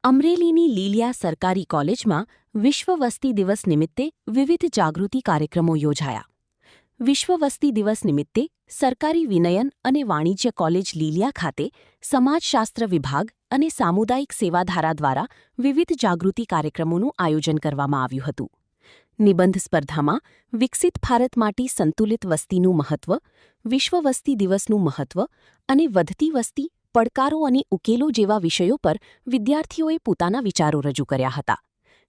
અમરેલીની લીલિયા સરકારી કોલેજમાં વિશ્વ વસ્તી દિવસ નિમિત્તે વિવિધ જાગૃતિ કાર્યક્રમો યોજાયા. વિશ્વ વસ્તી દિવસ નિમિત્તે સરકારી વિનયન અને વાણિજ્ય કોલેજ લીલિયા ખાતે સમાજશાસ્ત્ર વિભાગ અને સામુદાયિક સેવાધારા દ્વારા વિવિધ જાગૃતિ કાર્યક્રમોનું આયોજન કરવામાં આવ્યું હતું. નિબંધ સ્પર્ધામાં વિકસિત ભારત માટે સંતુલિત વસ્તીનું મહત્વ, વિશ્વ વસ્તી દિવસનું મહત્વ અને વધતી વસ્તી, પડકારો અને ઉકેલો જેવા વિષયો પર વિદ્યાર્થીઓએ પોતાના વિચારો રજૂ કર્યા હતા.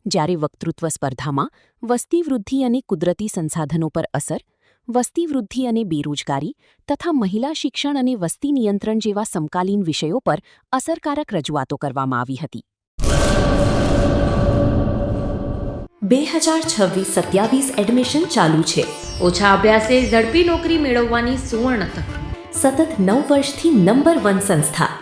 જ્યારે વક્તૃત્વ સ્પર્ધામાં વસ્તી વૃદ્ધિ અને કુદરતી સંસાધનો પર અસર, વસ્તી વૃદ્ધિ અને બેરોજગારી તથા મહિલા શિક્ષણ અને વસ્તી નિયંત્રણ જેવા સમકાલીન વિષયો પર અસરકારક રજૂઆતો કરવામાં આવી હતી. 2026-27 એડમિશન ચાલુ છે. ઓછા અભ્યાસે ઝડપી નોકરી મેળવવાની સુવર્ણ તક. સતત 9 વર્ષથી નંબર 1 સંસ્થા.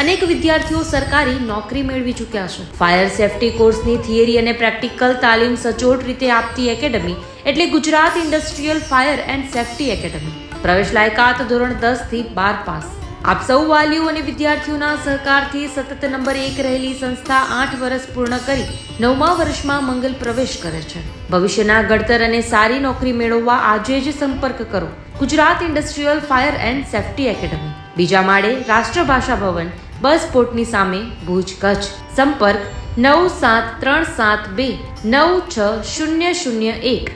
અનેક વિદ્યાર્થીઓ સરકારી નોકરી મેળવી ચૂક્યા છે. ફાયર સેફટી કોર્સની થિયરી અને પ્રેક્ટિકલ તાલીમ સચોટ રીતે આપતી એકેડમી એટલે Gujarat industrial fire and safety academy. પ્રવેશ લાયકાત ધોરણ 10 થી 12 પાસ. આપ સૌ વાલીઓ અને વિદ્યાર્થીઓના સહકારથી સતત નંબર 1 રહેલી સંસ્થા 8 વર્ષ પૂર્ણ કરી 9મા વર્ષમાં મંગલ પ્રવેશ કરે છે. ભવિષ્યના ઘડતર અને સારી નોકરી મેળવવા આજે જ સંપર્ક કરો Gujarat industrial fire and safety academy, બીજા માળે રાષ્ટ્રભાષા ભવન, બસ પોર્ટની સામે, ભુજ, કચ્છ. સંપર્ક 9737296001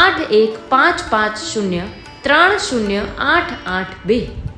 8155030882.